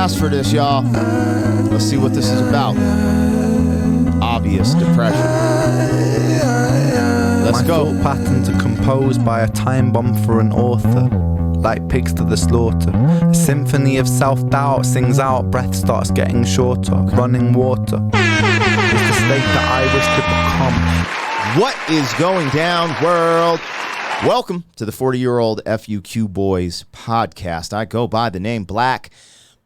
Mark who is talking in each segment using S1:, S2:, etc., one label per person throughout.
S1: asked for this, y'all. Let's see what this is about. Obvious depression. Let's go.
S2: My thought patterns are composed by a time bomb for an author, like pigs to the slaughter. A symphony of self-doubt sings out, breath starts getting shorter. Running water is the state that I wish to become.
S1: What is going down, world? Welcome to the 40-year-old FUQ Boys podcast. I go by the name Black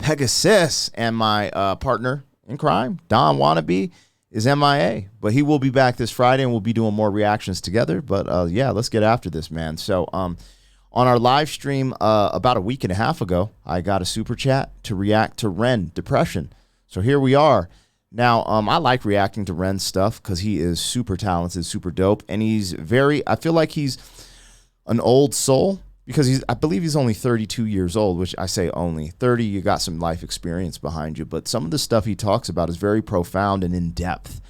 S1: Pegasus, and my partner in crime, Don Wannabe, is MIA, but he will be back this Friday, and we'll be doing more reactions together. But yeah, let's get after this, man. So on our live stream about a week and a half ago, I got a super chat to react to Ren, Depression. So here we are. Now, I like reacting to Ren's stuff because he is super talented, super dope, and I feel like he's an old soul because I believe he's only 32 years old, which I say only. 30, you got some life experience behind you, but some of the stuff he talks about is very profound and in-depth.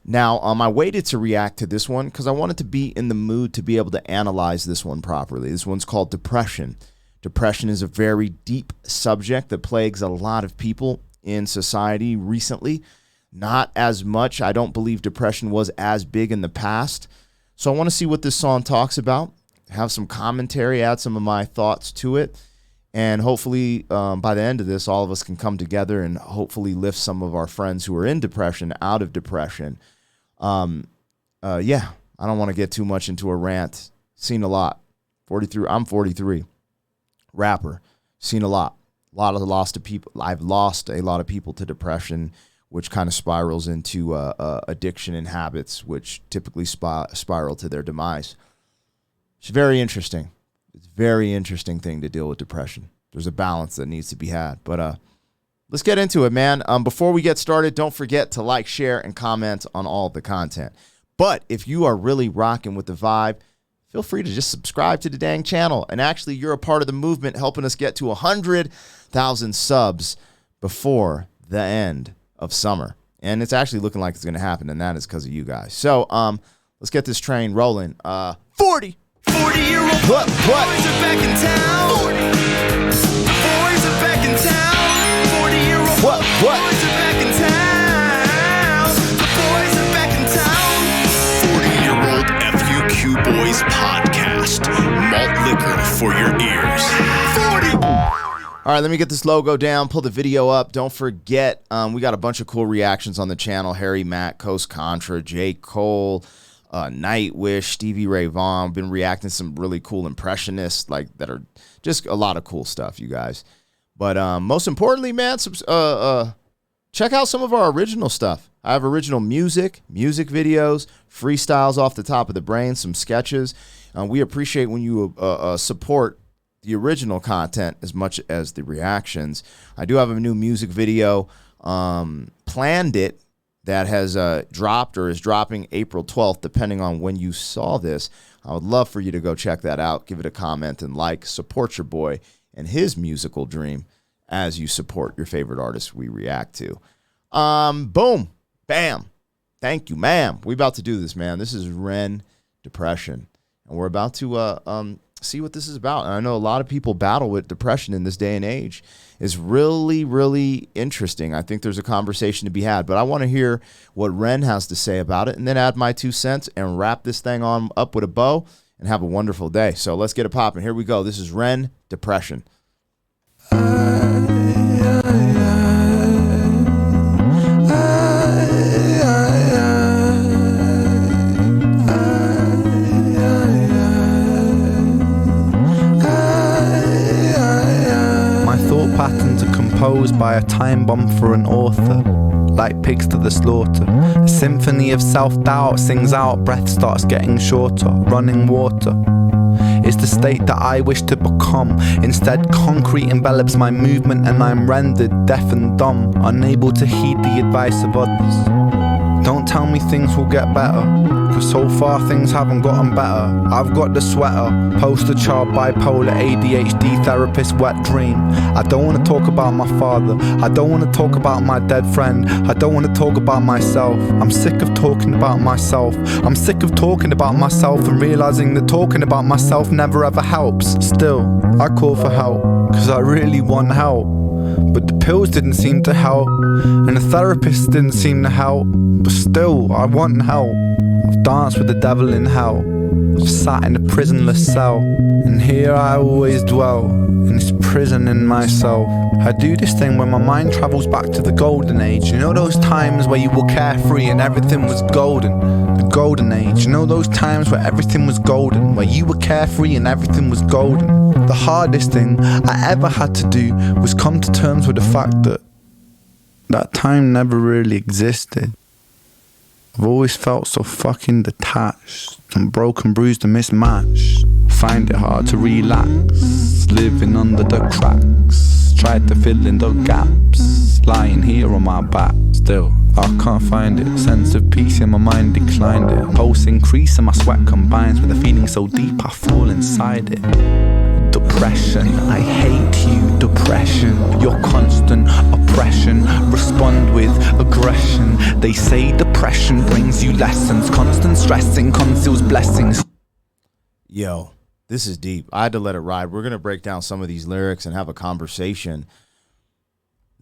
S1: Now, I waited to react to this one because I wanted to be in the mood to be able to analyze this one properly. This one's called Depression. Depression is a very deep subject that plagues a lot of people in society recently. Not as much. I don't believe depression was as big in the past. So I want to see what this song talks about, have some commentary, add some of my thoughts to it, and hopefully by the end of this, all of us can come together and hopefully lift some of our friends who are in depression out of depression. Yeah, I don't want to get too much into a rant. Seen a lot. 43. I'm 43. Rapper. Seen a lot. I've lost a lot of people to depression, which kind of spirals into addiction and habits, which typically spiral to their demise. It's very interesting. It's a very interesting thing to deal with depression. There's a balance that needs to be had. But let's get into it, man. Before we get started, don't forget to like, share, and comment on all of the content. But if you are really rocking with the vibe, feel free to just subscribe to the dang channel. And actually, you're a part of the movement helping us get to 100,000 subs before the end of summer. And it's actually looking like it's going to happen, and that is because of you guys. So let's get this train rolling. 40-year-old boys are back in town. 40. The boys are back in town. 40-year-old boys are back in town. The boys are back in town.
S3: 40-year-old FUQ Boys podcast. Malt liquor for your ears.
S1: 40. All right, let me get this logo down, pull the video up. Don't forget, we got a bunch of cool reactions on the channel. Harry Mack, Coast Contra, J. Cole, Nightwish, Stevie Ray Vaughan. Been reacting to some really cool impressionists that are just a lot of cool stuff, you guys. But most importantly, man, check out some of our original stuff. I have original music videos, freestyles off the top of the brain, some sketches. We appreciate when you support the original content as much as the reactions. I do have a new music video, Planned It, that has dropped or is dropping April 12th, depending on when you saw this. I would love for you to go check that out, give it a comment and like, support your boy and his musical dream as you support your favorite artists we react to. Boom, bam, thank you, ma'am. We about to do this, man. This is Ren, Depression, and we're about to see what this is about. And I know a lot of people battle with depression in this day and age. It's really, really interesting. I think there's a conversation to be had, but I want to hear what Ren has to say about it and then add my 2 cents and wrap this thing on up with a bow and have a wonderful day. So let's get it popping. Here we go. This is Ren, Depression.
S2: Patterns are composed by a time bomb for an author, like pigs to the slaughter. A symphony of self-doubt sings out, breath starts getting shorter. Running water is the state that I wish to become. Instead, concrete envelops my movement and I'm rendered deaf and dumb, unable to heed the advice of others. Don't tell me things will get better, cause so far things haven't gotten better. I've got the sweater, poster child, bipolar, ADHD, therapist, wet dream. I don't wanna talk about my father, I don't wanna talk about my dead friend, I don't wanna talk about myself. I'm sick of talking about myself, I'm sick of talking about myself and realizing that talking about myself never ever helps. Still, I call for help, cause I really want help. but the pills didn't seem to help, and the therapist didn't seem to help. But still, I want help. I've danced with the devil in hell. I've sat in a prisonless cell, and here I always dwell, in this prison in myself. I do this thing where my mind travels back to the golden age. You know those times where you were carefree and everything was golden? The golden age. You know those times where everything was golden, where you were carefree and everything was golden? The hardest thing I ever had to do was come to terms with the fact that that time never really existed. I've always felt so fucking detached and broken, bruised and mismatched. Find it hard to relax, living under the cracks. Tried to fill in the gaps, lying here on my back. Still, I can't find it. Sense of peace in my mind declined it. Pulse increase and my sweat combines with a feeling so deep I fall inside it. Depression, I hate you, depression. Your constant oppression, respond with aggression. They say depression brings you lessons. Constant stressing conceals blessings.
S1: Yo, this is deep. I had to let it ride. We're going to break down some of these lyrics and have a conversation.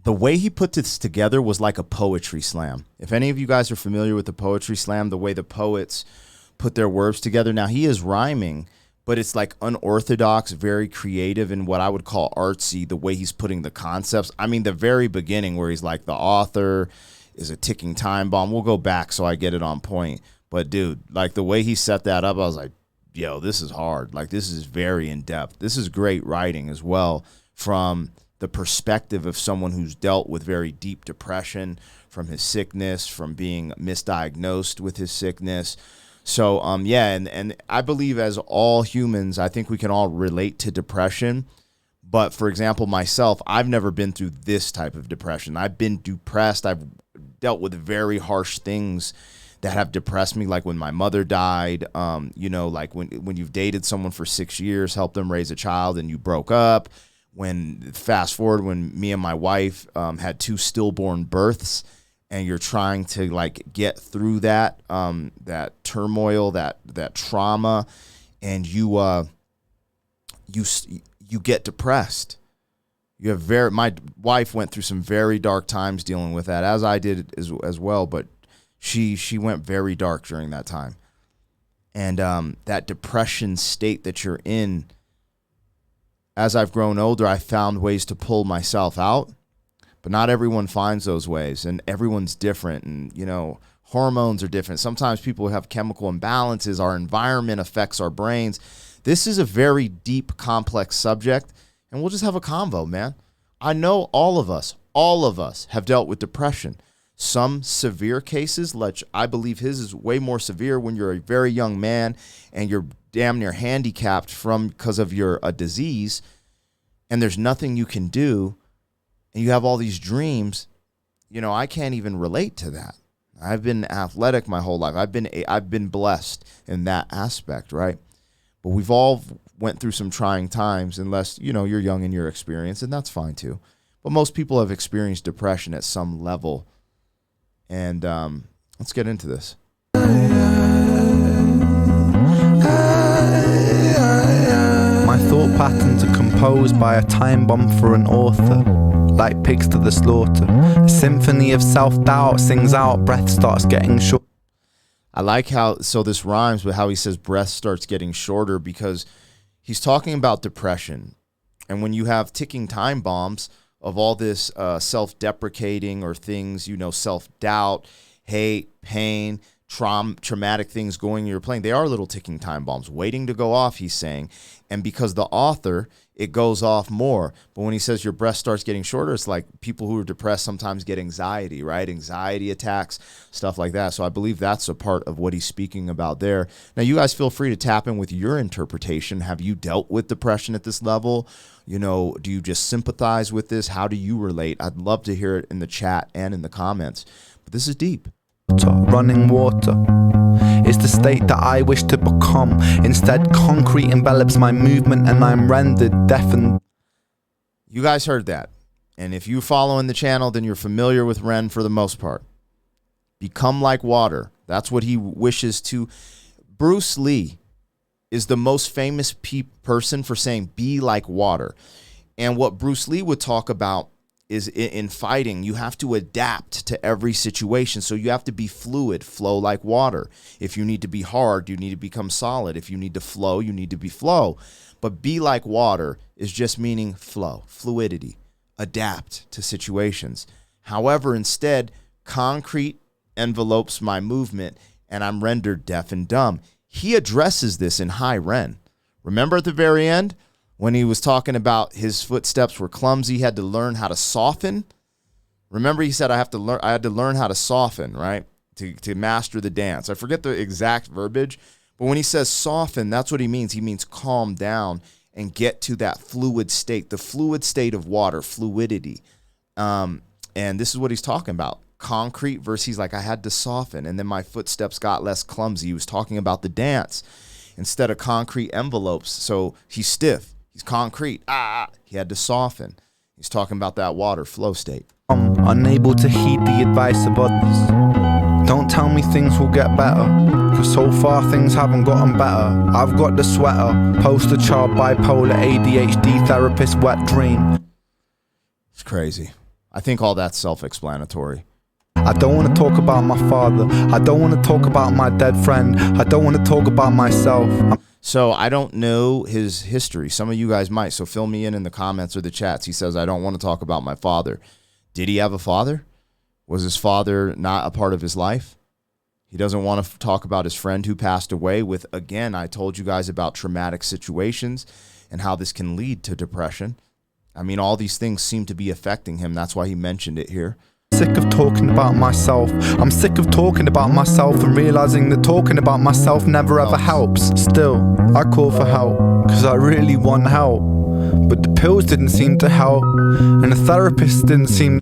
S1: The way he put this together was like a poetry slam. If any of you guys are familiar with the poetry slam, the way the poets put their words together. Now, he is rhyming, but it's like unorthodox, very creative, and what I would call artsy, the way he's putting the concepts. I mean, the very beginning where he's like, the author is a ticking time bomb. We'll go back so I get it on point. But, dude, like the way he set that up, I was like, yo, this is hard. Like, this is very in-depth. This is great writing as well from the perspective of someone who's dealt with very deep depression from his sickness, from being misdiagnosed with his sickness. So, yeah, and I believe as all humans, I think we can all relate to depression. But, for example, myself, I've never been through this type of depression. I've been depressed. I've dealt with very harsh things that have depressed me, like when my mother died, you know, like when you've dated someone for 6 years, helped them raise a child, and you broke up. When, fast forward, when me and my wife had 2 stillborn births, and you're trying to like get through that that turmoil, that trauma, and you get depressed. My wife went through some very dark times dealing with that, as I did as well. But she went very dark during that time, and that depression state that you're in. As I've grown older, I found ways to pull myself out. But not everyone finds those ways, and everyone's different, and, you know, hormones are different. Sometimes people have chemical imbalances. Our environment affects our brains. This is a very deep, complex subject, and we'll just have a convo, man. I know all of us have dealt with depression. Some severe cases, like I believe his is way more severe when you're a very young man and you're damn near handicapped because of a disease, and there's nothing you can do. And you have all these dreams. You know, I can't even relate to that. I've been athletic my whole life. I've been blessed in that aspect, right? But we've all went through some trying times, unless, you know, you're young in your experience, and that's fine too. But most people have experienced depression at some level. And let's get into this.
S2: My thought patterns are composed by a time bomb for an author. Like pigs to the slaughter. A symphony of self-doubt sings out, breath starts getting short.
S1: I like how, so this rhymes with how he says breath starts getting shorter, because he's talking about depression. And when you have ticking time bombs of all this self-deprecating or things, you know, self-doubt, hate, pain, traumatic things going in your plane, they are little ticking time bombs waiting to go off, he's saying. And because the author, it goes off more. But when he says your breath starts getting shorter, it's like people who are depressed sometimes get anxiety, right? Anxiety attacks, stuff like that. So I believe that's a part of what he's speaking about there. Now, you guys feel free to tap in with your interpretation. Have you dealt with depression at this level? You know, do you just sympathize with this? How do you relate? I'd love to hear it in the chat and in the comments. But this is deep.
S2: Running water is the state that I wish to become. Instead, concrete envelops my movement and I'm rendered deafened.
S1: You guys heard that. And if you're following the channel, then you're familiar with Ren for the most part. Become like water. That's what he wishes to. Bruce Lee is the most famous person for saying be like water. And what Bruce Lee would talk about is in fighting, you have to adapt to every situation. So you have to be fluid, flow like water. If you need to be hard, you need to become solid. If you need to flow, you need to be flow. But be like water is just meaning flow, fluidity, adapt to situations. However, instead, concrete envelopes my movement and I'm rendered deaf and dumb. He addresses this in High Ren. Remember at the very end when he was talking about his footsteps were clumsy, he had to learn how to soften? Remember he said I had to learn how to soften, right? To master the dance. I forget the exact verbiage, but when he says soften, that's what he means. He means calm down and get to that fluid state, the fluid state of water, fluidity. And this is what he's talking about. Concrete versus he's like, I had to soften, and then my footsteps got less clumsy. He was talking about the dance instead of concrete envelopes. So he's stiff. He's concrete. He had to soften. He's talking about that water flow state.
S2: I'm unable to heed the advice of others. Don't tell me things will get better, cause so far things haven't gotten better. I've got the sweater, poster child, bipolar, ADHD, therapist, wet dream.
S1: It's crazy. I think all that's self-explanatory.
S2: I don't want to talk about my father. I don't want to talk about my dead friend. I don't want to talk about myself.
S1: So I don't know his history. Some of you guys might, so fill me in the comments or the chats. He says, I don't want to talk about my father. Did he have a father? Was his father not a part of his life? He doesn't want to talk about his friend who passed away with, again, I told you guys about traumatic situations and how this can lead to depression. I mean, all these things seem to be affecting him. That's why he mentioned it here.
S2: Sick of talking about myself. I'm sick of talking about myself and realizing that talking about myself never ever helps. Still, I call for help because I really want help. But the pills didn't seem to help, and the therapist didn't seem.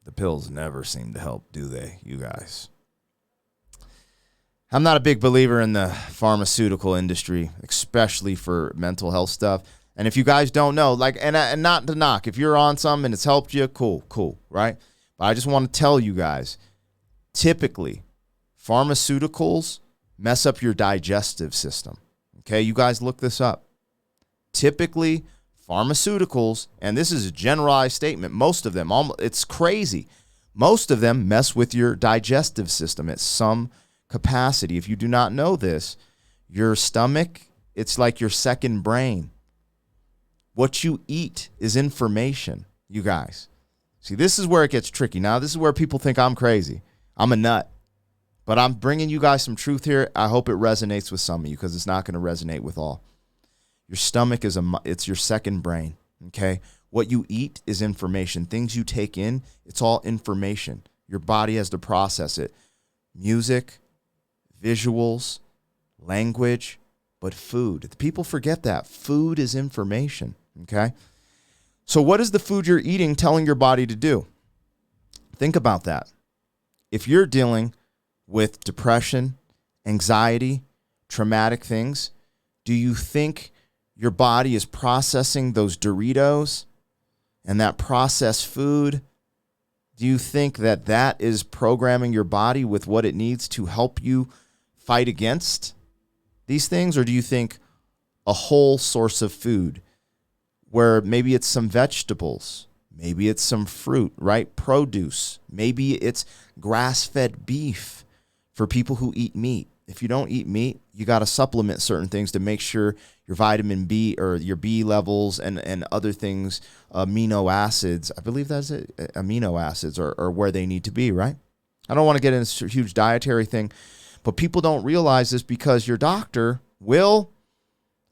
S1: The pills never seem to help, do they, you guys? I'm not a big believer in the pharmaceutical industry, especially for mental health stuff. And if you guys don't know, like, and not to knock, if you're on something and it's helped you, cool, right? But I just want to tell you guys, typically, pharmaceuticals mess up your digestive system. Okay, you guys look this up. Typically, pharmaceuticals, and this is a generalized statement, most of them, it's crazy. Most of them mess with your digestive system at some capacity. If you do not know this, your stomach, it's like your second brain. What you eat is information, you guys. See, this is where it gets tricky. Now, this is where people think I'm crazy. I'm a nut. But I'm bringing you guys some truth here. I hope it resonates with some of you because it's not going to resonate with all. Your stomach it's your second brain, okay? What you eat is information. Things you take in, it's all information. Your body has to process it. Music, visuals, language, but food. People forget that. Food is information. Okay? So what is the food you're eating telling your body to do? Think about that. If you're dealing with depression, anxiety, traumatic things, do you think your body is processing those Doritos and that processed food? Do you think that that is programming your body with what it needs to help you fight against these things? Or do you think a whole source of food where maybe it's some vegetables, maybe it's some fruit, right? Produce. Maybe it's grass-fed beef for people who eat meat. If you don't eat meat, you got to supplement certain things to make sure your vitamin B or your B levels and other things, amino acids, I believe that's it, amino acids are where they need to be, right? I don't want to get into a huge dietary thing, but people don't realize this because your doctor will,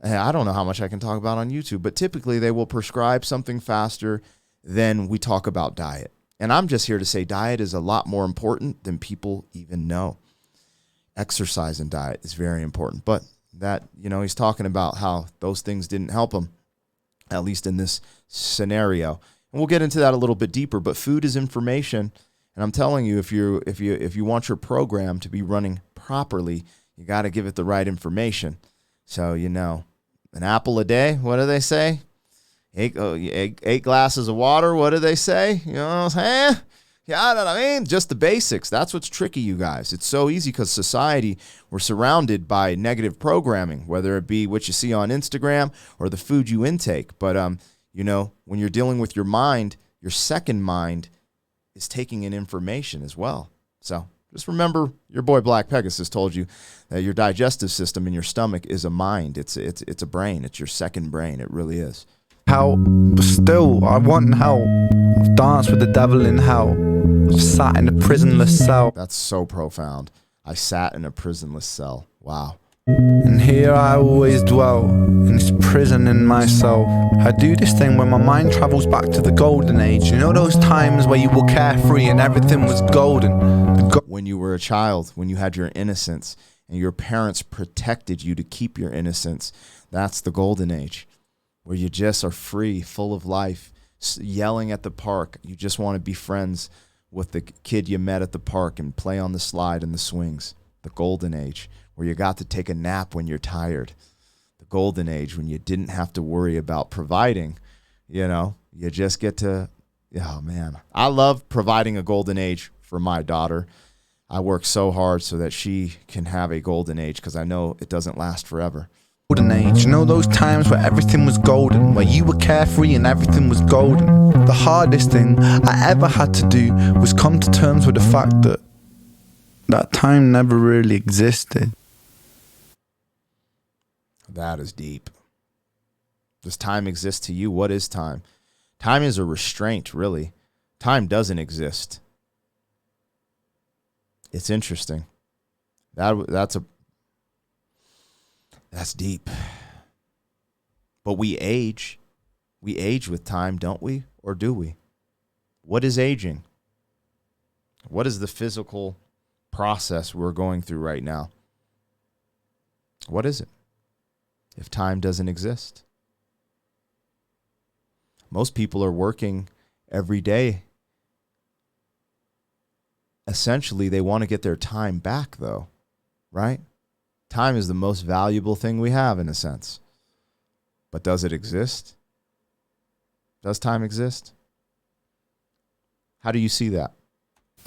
S1: I don't know how much I can talk about on YouTube, but typically they will prescribe something faster than we talk about diet. And I'm just here to say diet is a lot more important than people even know. Exercise and diet is very important. But that, he's talking about how those things didn't help him, at least in this scenario. And we'll get into that a little bit deeper, but food is information. And I'm telling you, if you want your program to be running properly, you got to give it the right information. So, an apple a day, what do they say? Eight glasses of water, what do they say? You know what I'm saying? Yeah, I mean, just the basics. That's what's tricky, you guys. It's so easy because society, we're surrounded by negative programming, whether it be what you see on Instagram or the food you intake. But, when you're dealing with your mind, your second mind is taking in information as well. So just remember, your boy Black Pegasus told you that your digestive system in your stomach is a mind. It's a brain. It's your second brain. It really is.
S2: Help, but still, I want help. I've danced with the devil in hell. I've sat in a prisonless cell.
S1: That's so profound. I sat in a prisonless cell. Wow.
S2: And here I always dwell, in this prison in myself. I do this thing when my mind travels back to the golden age. You know those times where you were carefree and everything was golden?
S1: When you were a child, when you had your innocence, and your parents protected you to keep your innocence. That's the golden age, where you just are free, full of life, yelling at the park. You just want to be friends with the kid you met at the park and play on the slide and the swings. The golden age, where you got to take a nap when you're tired. The golden age, when you didn't have to worry about providing. You just get to, oh man. I love providing a golden age for my daughter. I work so hard so that she can have a golden age, because I know it doesn't last forever.
S2: Golden age, you know those times where everything was golden, where you were carefree and everything was golden? The hardest thing I ever had to do was come to terms with the fact that time never really existed.
S1: That is deep. Does time exist to you? What is time? Time is a restraint, really. Time doesn't exist. It's interesting. That's deep. But we age. We age with time, don't we? Or do we? What is aging? What is the physical process we're going through right now? What is it? If time doesn't exist. Most people are working every day. Essentially, they want to get their time back, though, right? Time is the most valuable thing we have, in a sense. But does it exist? Does time exist? How do you see that?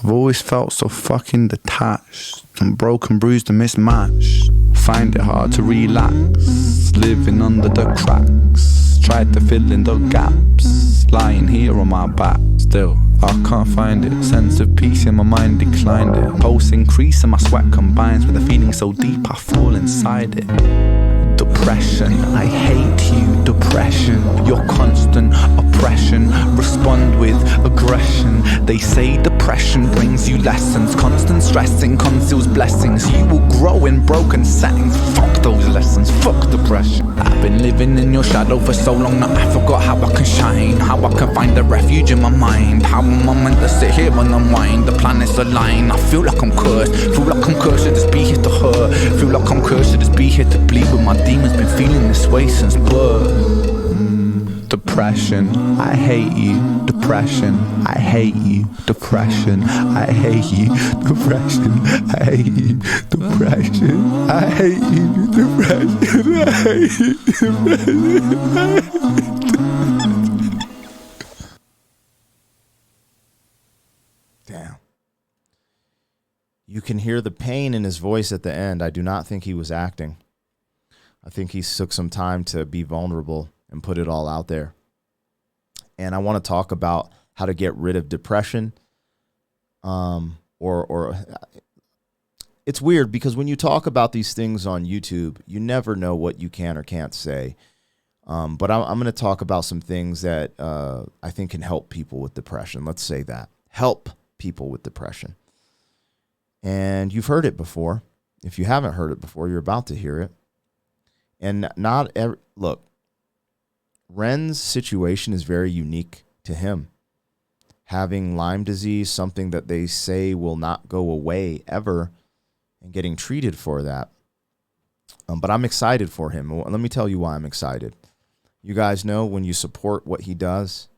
S2: I've always felt so fucking detached and broken, bruised and mismatched. Find it hard to relax, living under the cracks. Tried to fill in the gaps, lying here on my back. Still, I can't find it. Sense of peace in my mind declined it. Pulse increase and my sweat combines with a feeling so deep I fall inside it. Depression, I hate you, depression. Your constant oppression, respond with aggression. They say depression brings you lessons. Constant stressing conceals blessings. You will grow in broken settings. Fuck those lessons, fuck depression. I've been living in your shadow for so long that I forgot how I can shine. How I can find a refuge in my mind. How am I meant to sit here and unwind? The planets align, I feel like I'm cursed. Feel like I'm cursed to just be here to hurt. Feel like I'm cursed to just be here to bleed with my demons. Been feeling this way since birth. Depression, I hate you. Depression, I hate you. Depression, I hate you. Depression, I hate you. Depression, I hate you. Depression, I hate you. Depression, I hate you.
S1: Damn. You can hear the pain in his voice at the end. I do not think he was acting. I think he took some time to be vulnerable and put it all out there. And I want to talk about how to get rid of depression. Or it's weird because when you talk about these things on YouTube, you never know what you can or can't say. But I'm going to talk about some things that I think can help people with depression. Let's say that. Help people with depression. And you've heard it before. If you haven't heard it before, you're about to hear it. And look, Ren's situation is very unique to him. Having Lyme disease, something that they say will not go away ever, and getting treated for that. But I'm excited for him. Let me tell you why I'm excited. You guys know when you support what he does,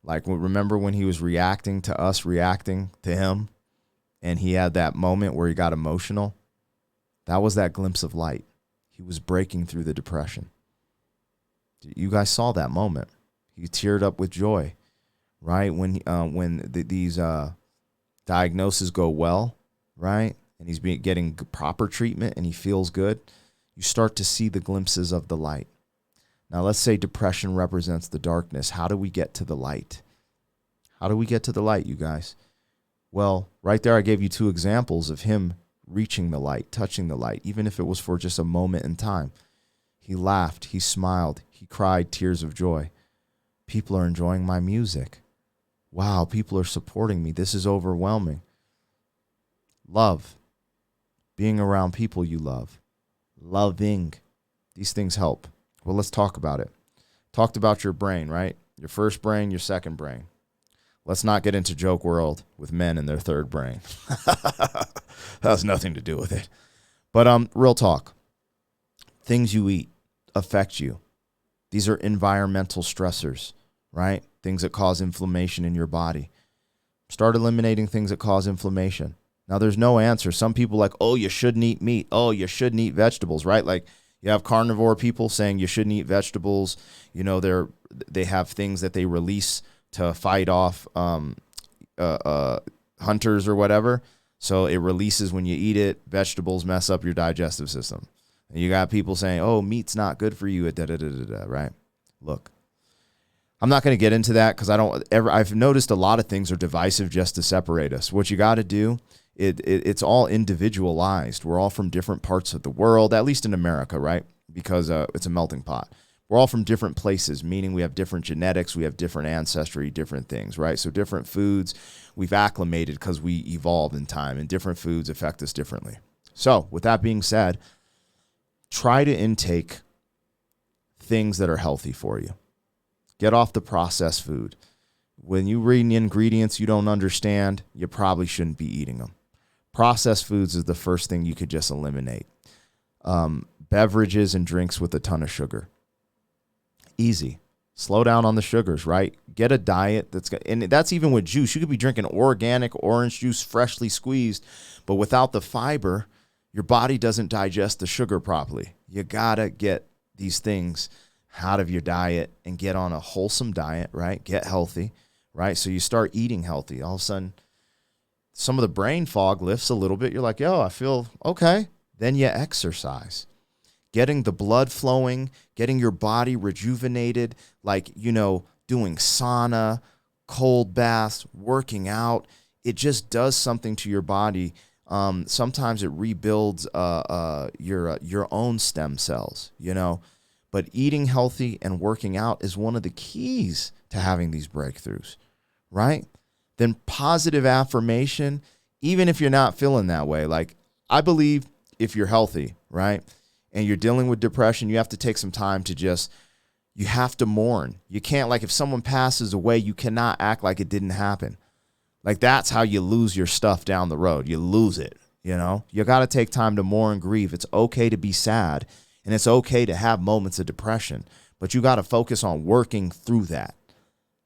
S1: like remember when he was reacting to us reacting to him, and he had that moment where he got emotional? That was that glimpse of light. He was breaking through the depression. You guys saw that moment. He teared up with joy, right? When these diagnoses go well, right? And he's getting proper treatment and he feels good. You start to see the glimpses of the light. Now, let's say depression represents the darkness. How do we get to the light? How do we get to the light, you guys? Well, right there I gave you 2 examples of him reaching the light, touching the light, even if it was for just a moment in time. He laughed, he smiled, he cried tears of joy. People are enjoying my music. Wow, people are supporting me. This is overwhelming. Love. Being around people you love. Loving. These things help. Well, let's talk about it. Talked about your brain, right? Your first brain, your second brain. Let's not get into joke world with men and their third brain. That has nothing to do with it. But real talk. Things you eat affect you. These are environmental stressors, right? Things that cause inflammation in your body. Start eliminating things that cause inflammation. Now, there's no answer. Some people like, oh, you shouldn't eat meat. Oh, you shouldn't eat vegetables, right? Like you have carnivore people saying you shouldn't eat vegetables. You know, they have things that they release to fight off hunters or whatever. So it releases when you eat it. Vegetables mess up your digestive system. And you got people saying, oh, meat's not good for you, right? Look, I'm not going to get into that because I've noticed a lot of things are divisive just to separate us. What you got to do, it's all individualized. We're all from different parts of the world, at least in America, right? Because it's a melting pot. We're all from different places, meaning we have different genetics, we have different ancestry, different things, right? So different foods we've acclimated because we evolved in time, and different foods affect us differently. So with that being said, try to intake things that are healthy for you. Get off the processed food. When you read the ingredients you don't understand, you probably shouldn't be eating them. Processed foods is the first thing you could just eliminate. Beverages and drinks with a ton of sugar. Easy. Slow down on the sugars, right? Get a diet and that's even with juice. You could be drinking organic orange juice, freshly squeezed, but without the fiber, your body doesn't digest the sugar properly. You gotta get these things out of your diet and get on a wholesome diet, right? Get healthy, right? So you start eating healthy. All of a sudden, some of the brain fog lifts a little bit. You're like, yo, I feel okay. Then you exercise. Getting the blood flowing, getting your body rejuvenated, like, doing sauna, cold baths, working out. It just does something to your body. Sometimes it rebuilds your own stem cells, But eating healthy and working out is one of the keys to having these breakthroughs, right? Then positive affirmation, even if you're not feeling that way. Like, I believe if you're healthy, right, and you're dealing with depression, you have to take some time to you have to mourn. You can't, like, if someone passes away, you cannot act like it didn't happen. Like, that's how you lose your stuff down the road. You lose it, You got to take time to mourn, grieve. It's okay to be sad, and it's okay to have moments of depression, but you got to focus on working through that.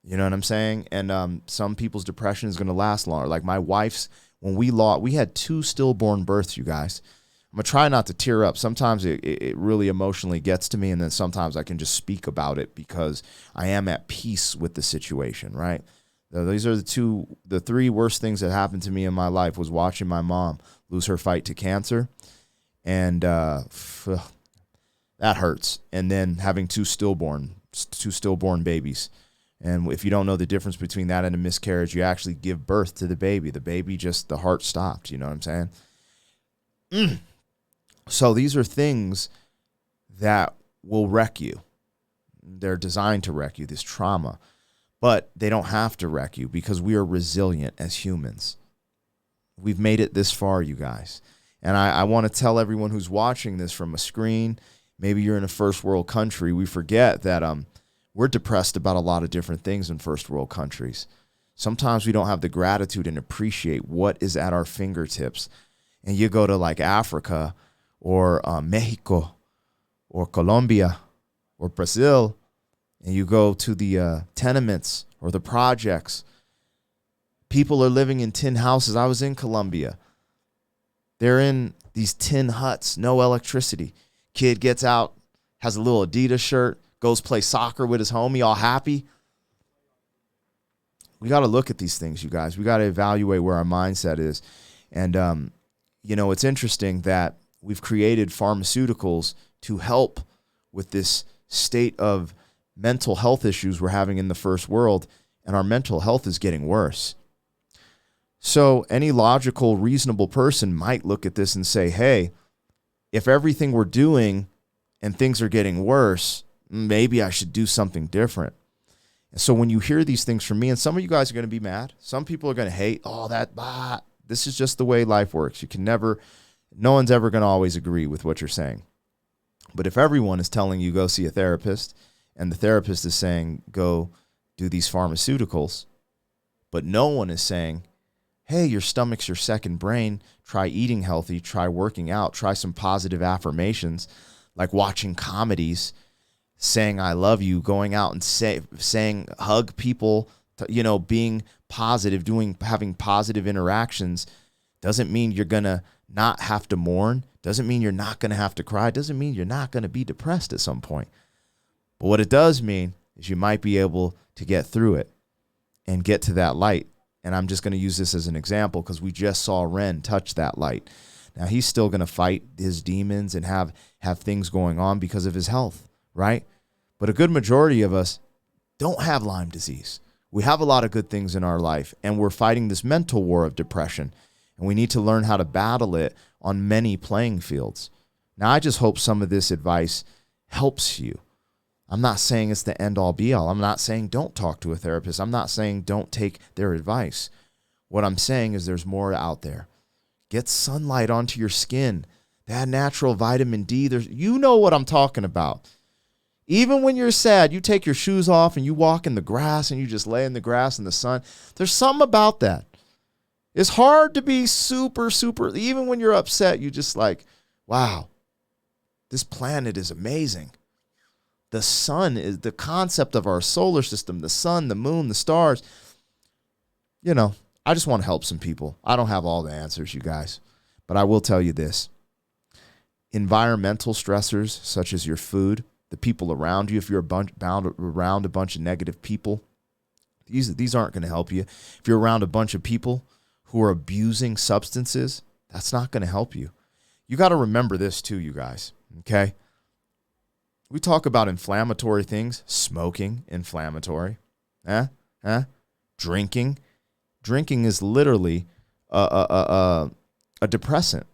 S1: You know what I'm saying? And some people's depression is going to last longer. Like my wife's, when we had 2 stillborn births, you guys. I'm going to try not to tear up. Sometimes it really emotionally gets to me, and then sometimes I can just speak about it because I am at peace with the situation, right? These are the 3 worst things that happened to me in my life was watching my mom lose her fight to cancer, and that hurts. And then having 2 stillborn babies. And if you don't know the difference between that and a miscarriage, you actually give birth to the baby. The baby the heart stopped. You know what I'm saying? So these are things that will wreck you. They're designed to wreck you, this trauma. But they don't have to wreck you because we are resilient as humans. We've made it this far, you guys. And I want to tell everyone who's watching this from a screen, maybe you're in a first world country, we forget that we're depressed about a lot of different things in first world countries. Sometimes we don't have the gratitude and appreciate what is at our fingertips. And you go to like Africa or Mexico or Colombia or Brazil, and you go to the tenements or the projects. People are living in tin houses. I was in Colombia. They're in these tin huts, no electricity. Kid gets out, has a little Adidas shirt, goes play soccer with his homie, all happy. We got to look at these things, you guys. We got to evaluate where our mindset is. And, it's interesting that we've created pharmaceuticals to help with this state of mental health issues we're having in the first world. and our mental health is getting worse. So any logical, reasonable person might look at this and say, hey, if everything we're doing and things are getting worse, maybe I should do something different. And so when you hear these things from me, and some of you guys are going to be mad, some people are going to hate, this is just the way life works. No one's ever going to always agree with what you're saying. But if everyone is telling you go see a therapist, and the therapist is saying go do these pharmaceuticals, but no one is saying, hey, your stomach's your second brain, try eating healthy, try working out, try some positive affirmations, like watching comedies, saying I love you, going out and saying hug people, being positive, having positive interactions, doesn't mean you're going to not have to mourn, doesn't mean you're not going to have to cry, doesn't mean you're not going to be depressed at some point. But what it does mean is you might be able to get through it and get to that light. And I'm just going to use this as an example because we just saw Ren touch that light. Now, he's still going to fight his demons and have things going on because of his health, right? But a good majority of us don't have Lyme disease. We have a lot of good things in our life, and we're fighting this mental war of depression. And we need to learn how to battle it on many playing fields. Now, I just hope some of this advice helps you. I'm not saying it's the end-all be-all. I'm not saying don't talk to a therapist. I'm not saying don't take their advice. What I'm saying is there's more out there. Get sunlight onto your skin. That natural vitamin D. You know what I'm talking about. Even when you're sad, you take your shoes off and you walk in the grass and you just lay in the grass in the sun. There's something about that. It's hard to be super, even when you're upset, you just like, wow, this planet is amazing. The sun is the concept of our solar system, the sun, the moon, the stars. I just want to help some people. I don't have all the answers, you guys, but I will tell you this. Environmental stressors, such as your food, the people around you, if you're bound around a bunch of negative people, these aren't going to help you. If you're around a bunch of people who are abusing substances, that's not going to help you. You got to remember this too, you guys, okay? We talk about inflammatory things, smoking, inflammatory, drinking. Drinking is literally a depressant.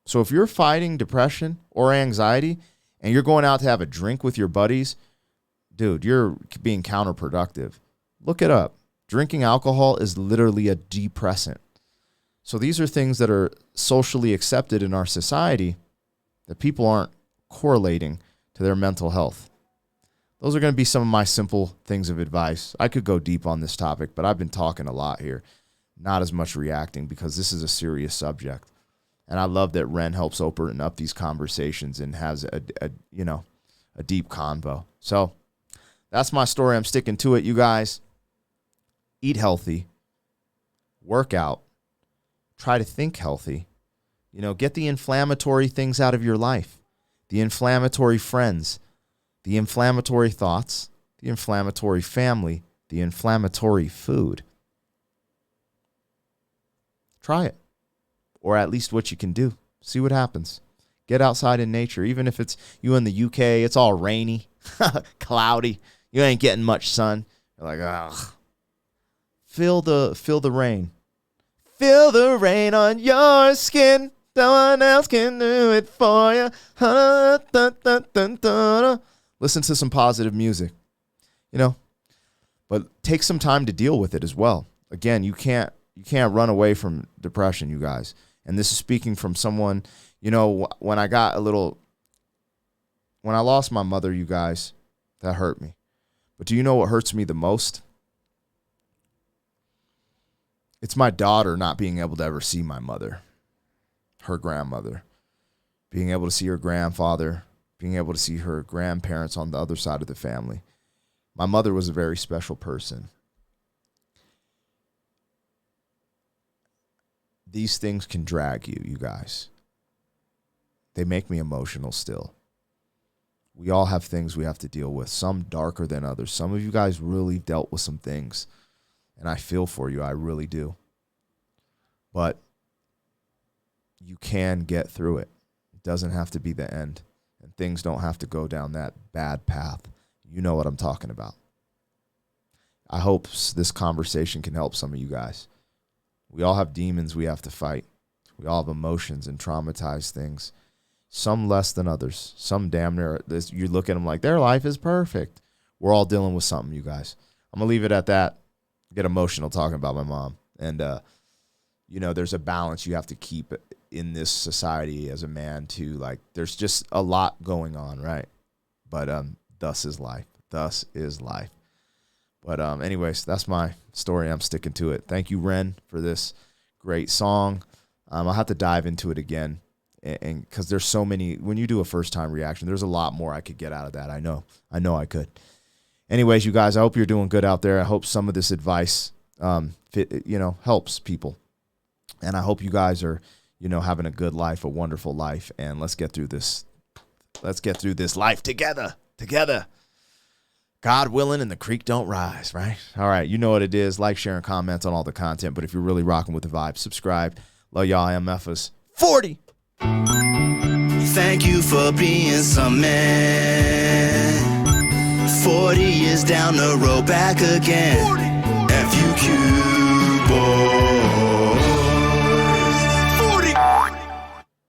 S1: So if you're fighting depression or anxiety and you're going out to have a drink with your buddies, dude, you're being counterproductive. Look it up. Drinking alcohol is literally a depressant. So these are things that are socially accepted in our society that people aren't correlating to their mental health. Those are going to be some of my simple things of advice. I could go deep on this topic, but I've been talking a lot here, not as much reacting because this is a serious subject. And I love that Ren helps open up these conversations and has a deep convo. So that's my story. I'm sticking to it, you guys. Eat healthy, work out, try to think healthy, get the inflammatory things out of your life. The inflammatory friends, the inflammatory thoughts, the inflammatory family, the inflammatory food. Try it, or at least what you can do. See what happens. Get outside in nature. Even if it's you in the UK, it's all rainy, cloudy. You ain't getting much sun. You're like, ugh. Feel the rain. Feel the rain on your skin. No one else can do it for you. Listen to some positive music, but take some time to deal with it as well. Again, you can't run away from depression, you guys. And this is speaking from someone, when I lost my mother, you guys, that hurt me. But do you know what hurts me the most? It's my daughter not being able to ever see my mother. Her grandmother, being able to see her grandfather, being able to see her grandparents on the other side of the family. My mother was a very special person. These things can drag you guys. They make me emotional still. We all have things we have to deal with, some darker than others. Some of you guys really dealt with some things, and I feel for you. I really do. But you can get through it. It doesn't have to be the end. And things don't have to go down that bad path. You know what I'm talking about. I hope this conversation can help some of you guys. We all have demons we have to fight. We all have emotions and traumatized things. Some less than others. Some damn near, you look at them like their life is perfect. We're all dealing with something, you guys. I'm going to leave it at that. Get emotional talking about my mom. And, there's a balance you have to keep in this society as a man too. Like, there's just a lot going on, right? But thus is life. Thus is life. But anyways, that's my story. I'm sticking to it. Thank you, Ren, for this great song. I'll have to dive into it again. And because there's so many, when you do a first-time reaction, there's a lot more I could get out of that. I know I could. Anyways, you guys, I hope you're doing good out there. I hope some of this advice, helps people. And I hope you guys are, having a good life, a wonderful life. And let's get through this. Let's get through this life together. God willing, and the creek don't rise, right? All right, you know what it is. Like, share, and comment on all the content. But if you're really rocking with the vibe, subscribe. Love y'all, IMFers. 40.
S4: Thank you for being some man. 40 years down the road, back again. FUQ boy.